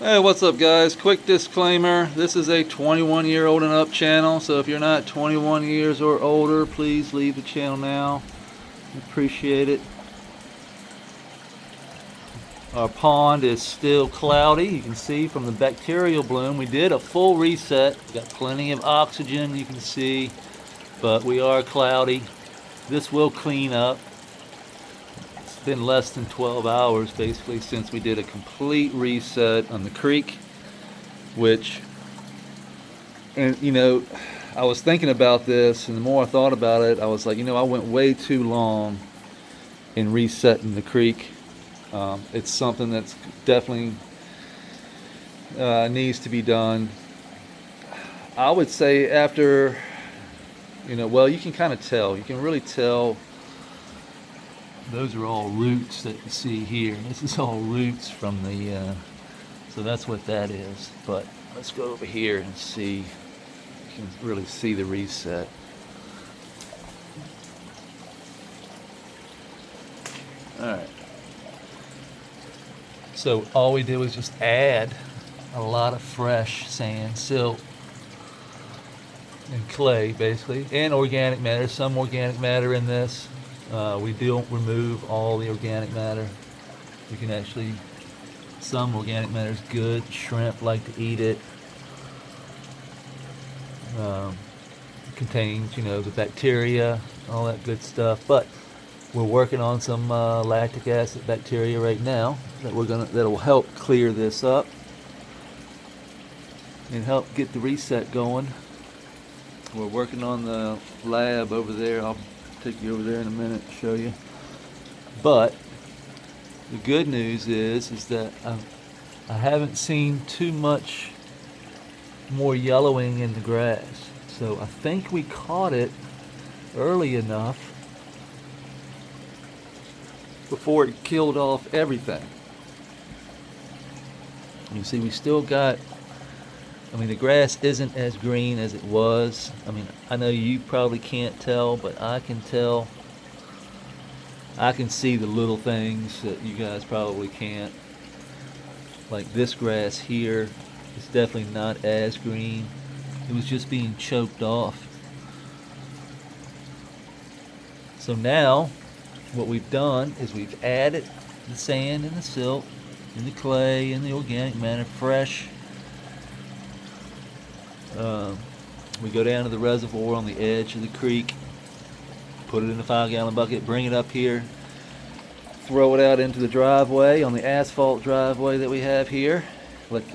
Hey, what's up guys? Quick disclaimer, this is a 21-year-old and up channel, so if you're not 21 years or older, please leave the channel now. Appreciate it. Our pond is still cloudy. You can see from the bacterial bloom, we did a full reset. We got plenty of oxygen, you can see, but we are cloudy. This will clean up. It's been less than 12 hours basically since we did a complete reset on the creek, which, and I was thinking about this, and the more I thought about it, I was like, I went way too long in resetting the creek. It's something that's definitely needs to be done. I would say after, well, you can kind of tell. You can really tell. Those are all roots that you see here. This is all roots from the, so that's what that is. But let's go over here and see. You can really see the reset. All right. So all we did was just add a lot of fresh sand, silt, and clay, basically, and organic matter. Some organic matter in this. We don't remove all the organic matter. You can actually, some organic matter is good. Shrimp like to eat it. Contains, the bacteria, all that good stuff. But we're working on some lactic acid bacteria right now that'll help clear this up and help get the reset going. We're working on the lab over there. I'll take you over there in a minute to show you. But the good news is that I haven't seen too much more yellowing in the grass. So I think we caught it early enough before it killed off everything. You see, we still got, the grass isn't as green as it was. I know you probably can't tell, but I can tell. I can see the little things that you guys probably can't. Like this grass here is definitely not as green. It was just being choked off. So now, what we've done is we've added the sand and the silt and the clay and the organic matter fresh. We go down to the reservoir on the edge of the creek, put it in a 5-gallon bucket, bring it up here, throw it out into the driveway, on the asphalt driveway that we have here.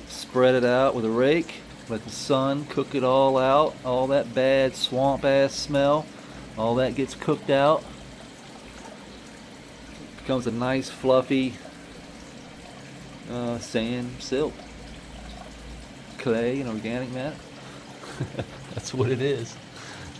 Spread it out with a rake, let the sun cook it all out, all that bad swamp ass smell, all that gets cooked out. It becomes a nice fluffy sand, silt, clay, and organic matter. That's what it is.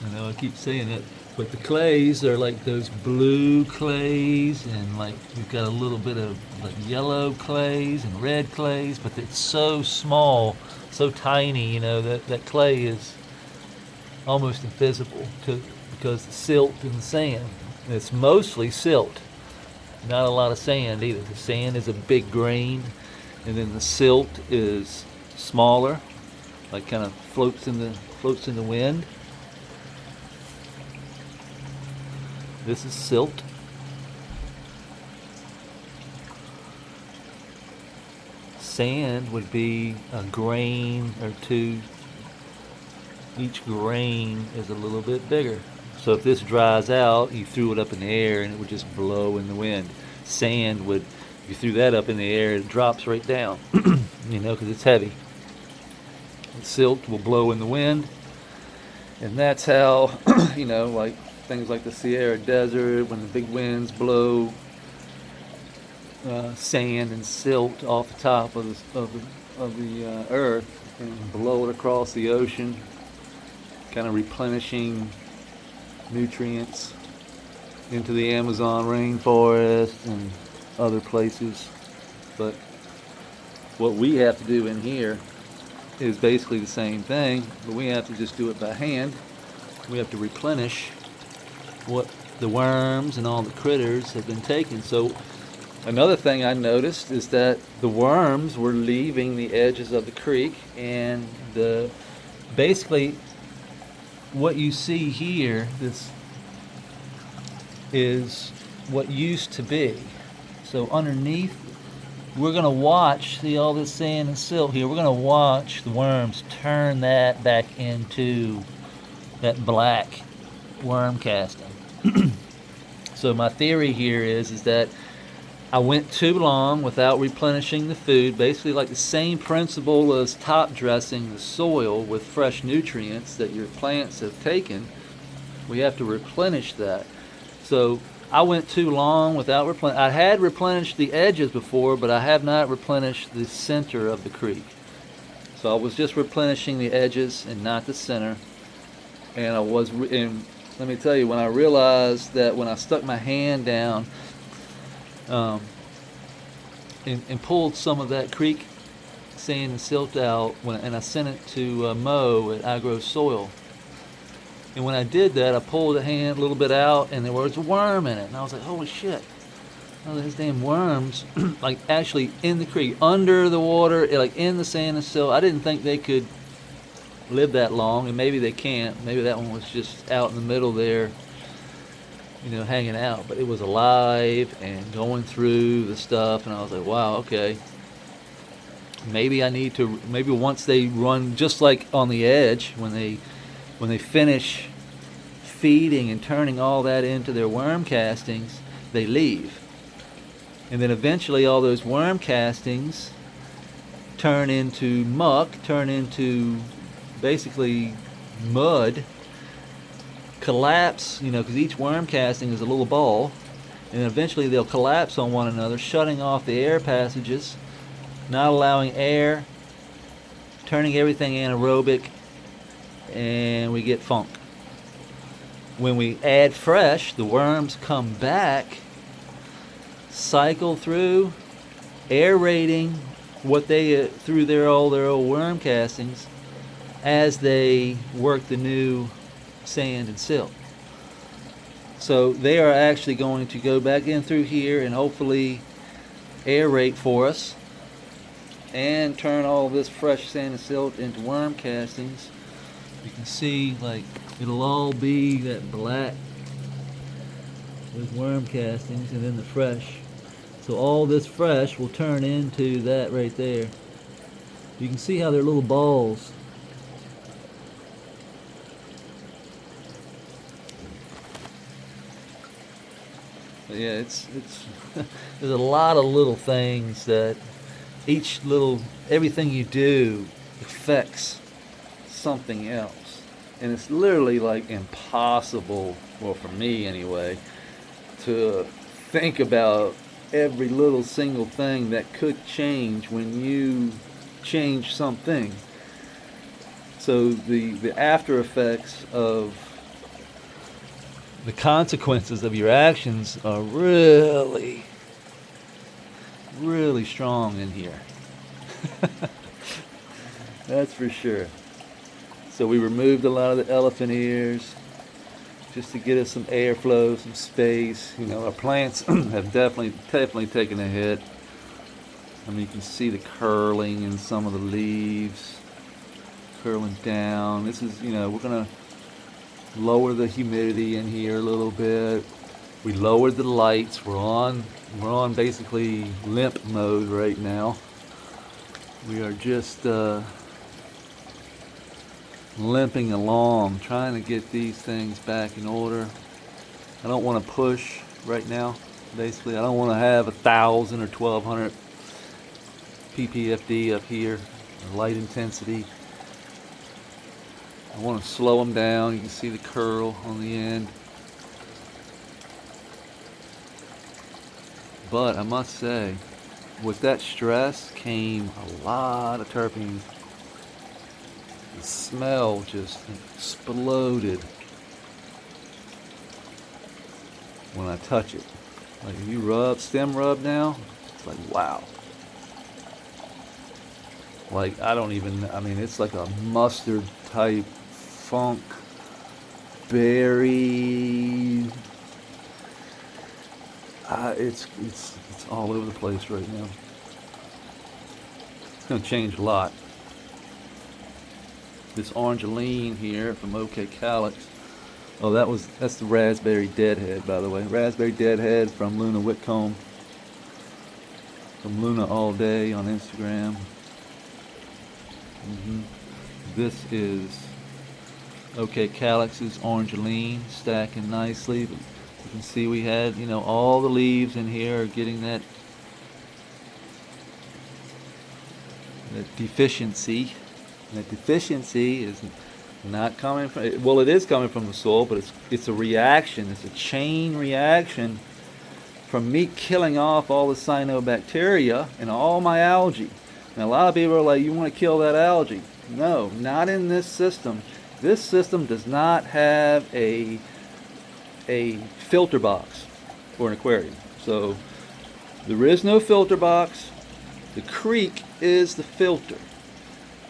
I know I keep saying it, but the clays are like those blue clays, and we've got a little bit of yellow clays and red clays, but it's so small, so tiny, that clay is almost invisible because the silt and the sand. And it's mostly silt, not a lot of sand either. The sand is a big grain, and then the silt is smaller, kind of floats in the wind. This is silt. Sand would be a grain or two. Each grain is a little bit bigger. So if this dries out, you threw it up in the air and it would just blow in the wind. Sand would, if you threw that up in the air, it drops right down, because it's heavy. Silt will blow in the wind, and that's how things like the Sierra Desert, when the big winds blow sand and silt off the top of the earth and blow it across the ocean, kind of replenishing nutrients into the Amazon rainforest and other places. But what we have to do in here is basically the same thing, but we have to just do it by hand. We have to replenish what the worms and all the critters have been taken. So Another thing I noticed is that the worms were leaving the edges of the creek, and basically what you see here, this is what used to be. So underneath, we're going to watch, see all this sand and silt here, we're going to watch the worms turn that back into that black worm casting. So my theory here is that I went too long without replenishing the food, basically like the same principle as top dressing the soil with fresh nutrients that your plants have taken. We have to replenish that. So I went too long without replenishing. I had replenished the edges before, but I have not replenished the center of the creek. So I was just replenishing the edges and not the center. And and let me tell you, when I realized that when I stuck my hand down and pulled some of that creek sand and silt out, and I sent it to Mo at Agro Soil. And when I did that, I pulled the hand a little bit out, and there was a worm in it. And I was like, holy shit. Oh, there's damn worms, like actually in the creek, under the water, like in the sand and silt. I didn't think they could live that long, and maybe they can't. Maybe that one was just out in the middle there, hanging out. But it was alive and going through the stuff, and I was like, wow, okay. Maybe maybe once they run, just like on the edge, when they finish feeding and turning all that into their worm castings, they leave. And then eventually all those worm castings turn into muck, turn into basically mud, collapse, because each worm casting is a little ball, and eventually they'll collapse on one another, shutting off the air passages, not allowing air, turning everything anaerobic, and we get funk. When we add fresh, the worms come back, cycle through, aerating what they through all their old worm castings as they work the new sand and silt. So they are actually going to go back in through here and hopefully aerate for us and turn all this fresh sand and silt into worm castings. You can see, like, it'll all be that black with worm castings, and then the fresh. So all this fresh will turn into that right there. You can see how they're little balls. But yeah, it's there's a lot of little things that everything you do affects something else, and it's literally like impossible, well, for me anyway, to think about every little single thing that could change when you change something. So the after effects of the consequences of your actions are really, really strong in here. That's for sure. So we removed a lot of the elephant ears just to get us some airflow, some space. Our plants have definitely taken a hit. I mean, you can see the curling in some of the leaves, curling down. This is, we're gonna lower the humidity in here a little bit. We lowered the lights. We're on basically limp mode right now. We are just limping along, trying to get these things back in order. I don't want to push right now. Basically, I don't want to have 1,000 or 1,200 ppfd up here, light intensity. I want to slow them down. You can see the curl on the end. But I must say, with that stress came a lot of terpenes. The smell just exploded when I touch it. Like, if you stem rub now, it's like, wow. Like, it's like a mustard type funk, berry. It's all over the place right now. It's going to change a lot. This Orangeline here from OK Calyx. Oh, that's the Raspberry Deadhead, by the way. Raspberry Deadhead from Luna Whitcomb. From Luna All Day on Instagram. This is OK Calyx's Orangeline, stacking nicely. But you can see we had, all the leaves in here are getting that deficiency. And that deficiency is not coming from, well, it is coming from the soil, but it's a reaction. It's a chain reaction from me killing off all the cyanobacteria and all my algae. And a lot of people are like, you want to kill that algae? No, not in this system. This system does not have a filter box for an aquarium. So there is no filter box. The creek is the filter.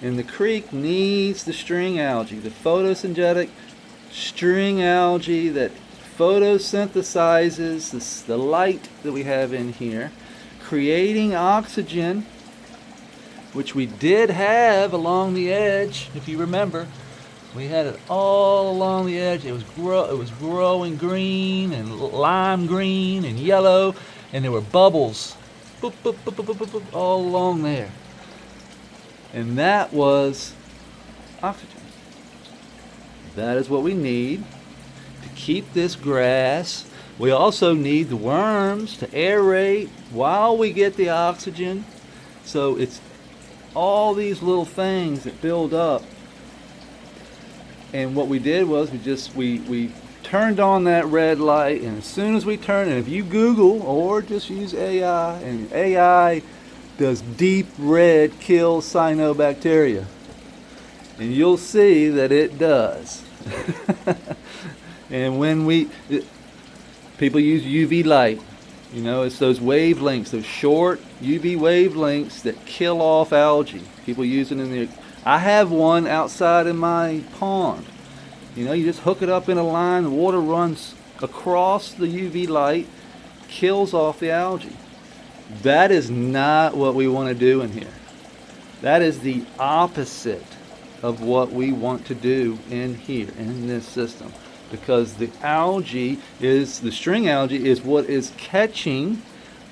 And the creek needs the string algae, the photosynthetic string algae that photosynthesizes the light that we have in here, creating oxygen, which we did have along the edge, if you remember. We had it all along the edge. It was growing green and lime green and yellow, and there were bubbles boop, boop, boop, boop, boop, boop, all along there. And that was oxygen. That is what we need to keep this grass. We also need the worms to aerate while we get the oxygen. So it's all these little things that build up. And what we did was we turned on that red light, and as soon as we turn, and if you Google or just use AI, and AI does deep red kill cyanobacteria, and you'll see that it does. And when people use UV light, it's those wavelengths, those short UV wavelengths that kill off algae. People use it in the, I have one outside in my pond. You just hook it up in a line, the water runs across the UV light, kills off the algae. That is not what we want to do in here. That is the opposite of what we want to do in here, in this system. Because the string algae is what is catching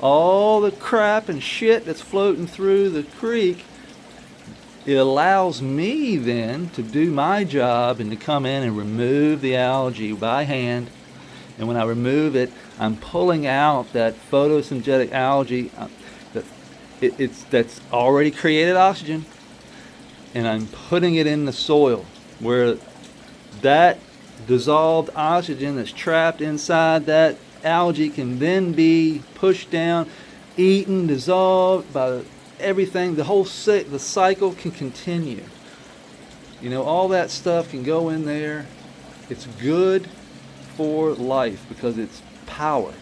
all the crap and shit that's floating through the creek. It allows me then to do my job and to come in and remove the algae by hand. And when I remove it, I'm pulling out that photosynthetic algae that's already created oxygen, and I'm putting it in the soil where that dissolved oxygen that's trapped inside that algae can then be pushed down, eaten, dissolved by everything. The cycle can continue. All that stuff can go in there. It's good for life because it's power,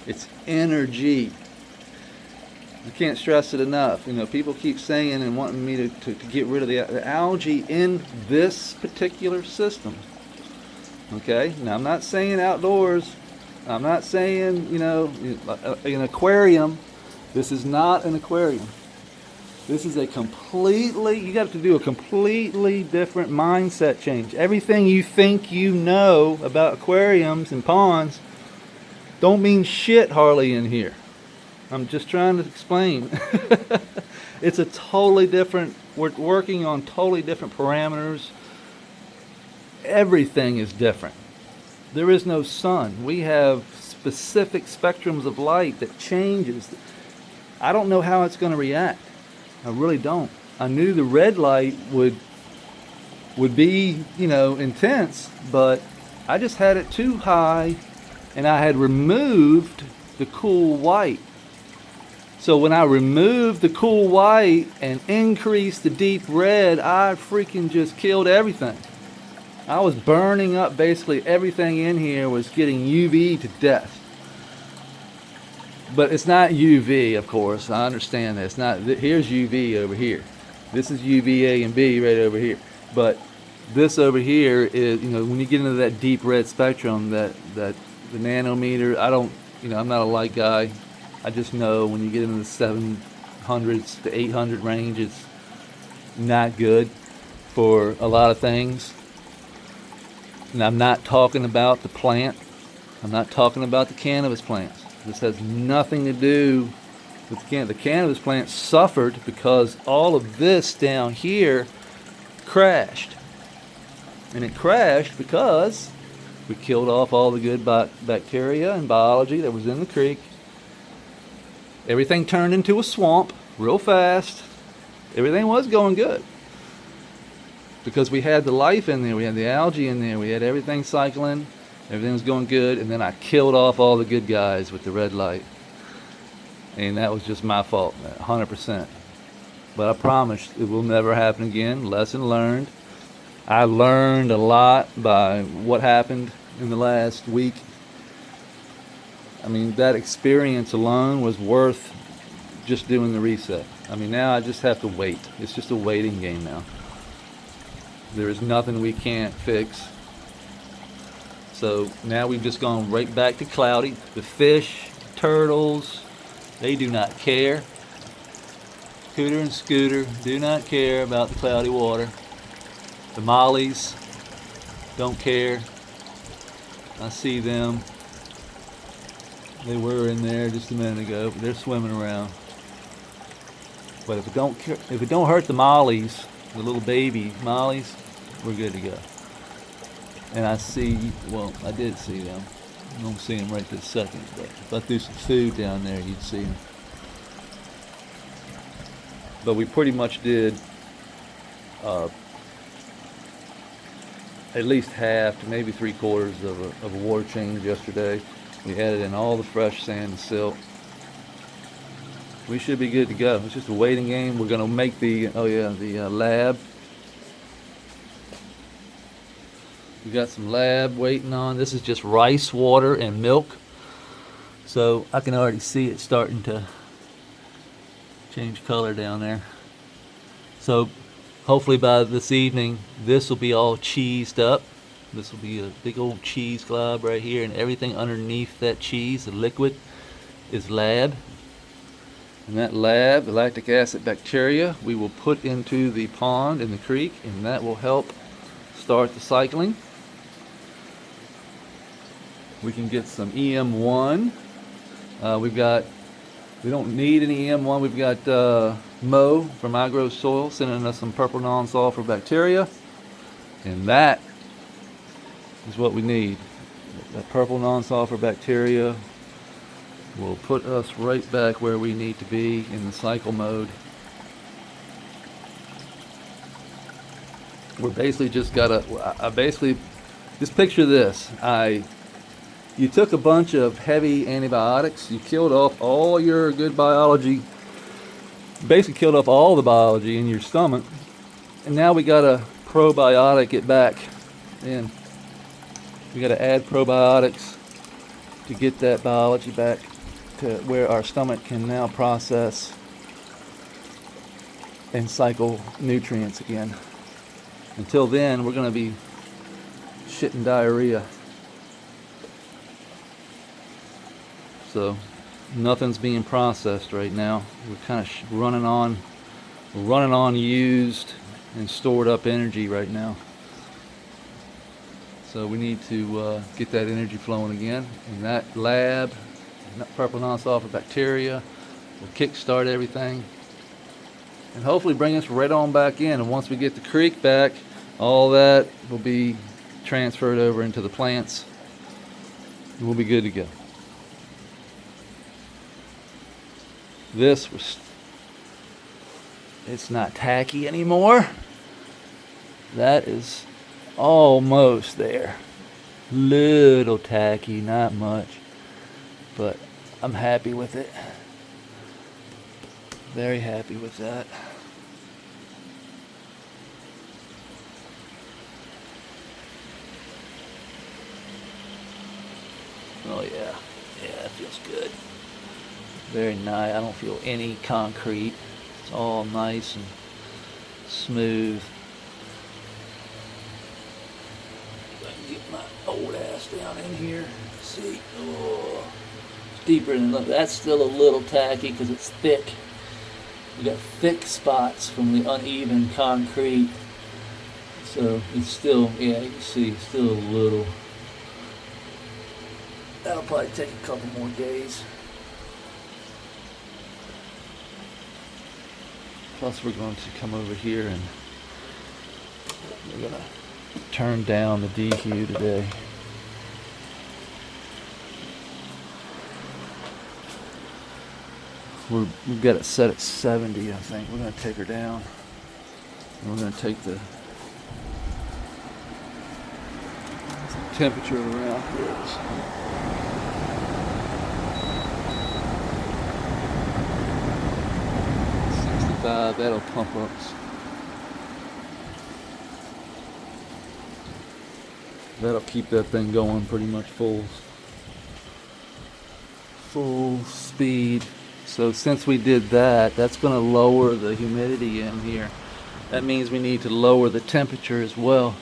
it's energy. I can't stress it enough. People keep saying and wanting me to get rid of the algae in this particular system. Okay, now I'm not saying outdoors. I'm not saying an aquarium. This is not an aquarium. This is you got to do a completely different mindset change. Everything you think you know about aquariums and ponds don't mean shit hardly in here. I'm just trying to explain. It's a totally different, we're working on totally different parameters. Everything is different. There is no sun. We have specific spectrums of light that changes. I don't know how it's going to react. I really don't. I knew the red light would be, intense, but I just had it too high, and I had removed the cool white. So when I removed the cool white and increased the deep red, I freaking just killed everything. I was burning up basically everything in here, was getting UV to death. But it's not UV, of course. I understand that. It's not. Here's UV over here. This is UVA and B right over here. But this over here is, when you get into that deep red spectrum, that the nanometer, You know, I'm not a light guy. I just know when you get into the 700s to 800 range, it's not good for a lot of things. And I'm not talking about the plant. I'm not talking about the cannabis plants. This has nothing to do with the cannabis plant suffered because all of this down here crashed. And it crashed because we killed off all the good bacteria and biology that was in the creek. Everything turned into a swamp real fast. Everything was going good because we had the life in there, we had the algae in there, we had everything cycling, everything was going good, and then I killed off all the good guys with the red light. And that was just my fault, 100%. But I promise it will never happen again. Lesson learned. I learned a lot by what happened in the last week. I mean, that experience alone was worth just doing the reset. I mean, now I just have to wait. It's just a waiting game now. There is nothing we can't fix. So now we've just gone right back to cloudy. The fish, turtles, they do not care. Cooter and Scooter do not care about the cloudy water. The mollies don't care. I see them. They were in there just a minute ago, but they're swimming around. But if it don't hurt the mollies, the little baby mollies, we're good to go. And I see, well, I did see them. I don't see them right this second, but if I threw some food down there, you'd see them. But we pretty much did at least half to maybe 3/4 of a water change yesterday. We added in all the fresh sand and silt. We should be good to go. It's just a waiting game. We're going to make the lab. We got some lab waiting on. This is just rice water and milk. So I can already see it starting to change color down there. So hopefully by this evening, this will be all cheesed up. This will be a big old cheese glob right here, and everything underneath that cheese, the liquid, is lab. And that lab, the lactic acid bacteria, we will put into the pond in the creek, and that will help start the cycling. We can get some EM1. We don't need any EM1. We've got Mo from iGrow Soil sending us some purple non-sulfur bacteria, and that is what we need. That purple non-sulfur bacteria will put us right back where we need to be in the cycle mode. We're basically just just picture this. You took a bunch of heavy antibiotics, you killed off all your good biology, basically killed off all the biology in your stomach, and now we gotta probiotic it back in. We gotta add probiotics to get that biology back to where our stomach can now process and cycle nutrients again. Until then, we're gonna be shitting diarrhea. So nothing's being processed right now. We're kind of running on used and stored up energy right now. So we need to get that energy flowing again. And that lab, purple non-sulfur bacteria, will kickstart everything. And hopefully bring us right on back in. And once we get the creek back, all that will be transferred over into the plants. And we'll be good to go. It's not tacky anymore. That is almost there. Little tacky, not much, but I'm happy with it. Very happy with that. Oh yeah, it feels good. Very nice. I don't feel any concrete. It's all nice and smooth. If I can get my old ass down in here. See? Oh, deeper than look. That's still a little tacky because it's thick. You got thick spots from the uneven concrete. So it's still, yeah, you can see, still a little. That'll probably take a couple more days. Plus we're going to come over here and we're going to turn down the DHU today. We've got it set at 70, I think. We're going to take her down. And we're going to take the temperature around here. 65, that'll pump up. That'll keep that thing going pretty much full speed. So since we did that, that's going to lower the humidity in here. That means we need to lower the temperature as well.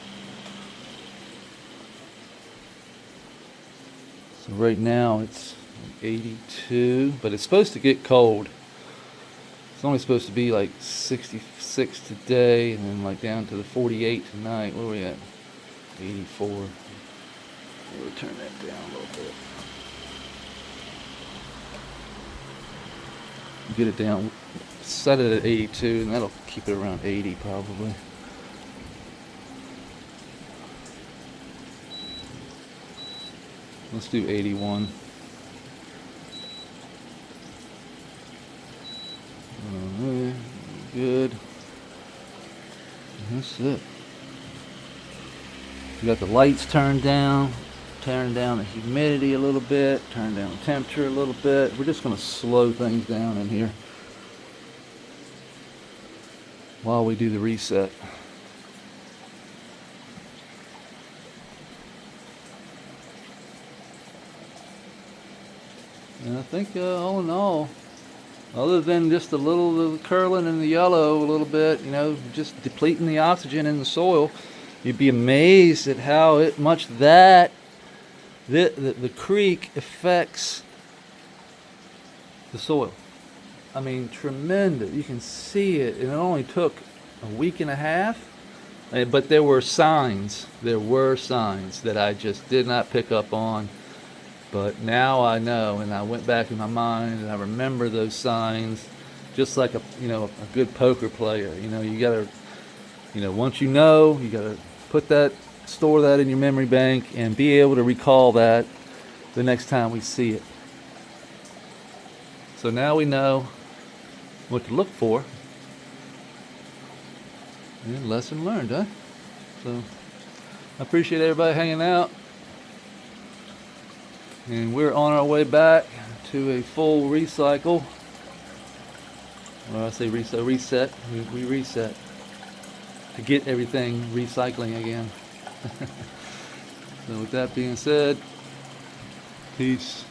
So right now it's 82, but it's supposed to get cold. It's only supposed to be like 66 today, and then like down to the 48 tonight. Where are we at? 84. We'll turn that down a little bit. Get it down, set it at 82, and that'll keep it around 80 probably. Let's do 81. Alright, good. That's it. We got the lights turned down, turn down the humidity a little bit, turn down the temperature a little bit. We're just going to slow things down in here while we do the reset. And I think all in all, other than just a little curling in the yellow a little bit, you know, just depleting the oxygen in the soil, you'd be amazed at how much that the creek affects the soil. I mean, tremendous. You can see it, and it only took a week and a half, but there were signs. There were signs that I just did not pick up on. But now I know, and I went back in my mind, and I remember those signs, just like a good poker player. You know, you gotta, once you know, you gotta store that in your memory bank, and be able to recall that the next time we see it. So now we know what to look for, and lesson learned, huh? So I appreciate everybody hanging out. And we're on our way back to a full recycle. When I say reset, we reset to get everything recycling again. So with that being said, peace.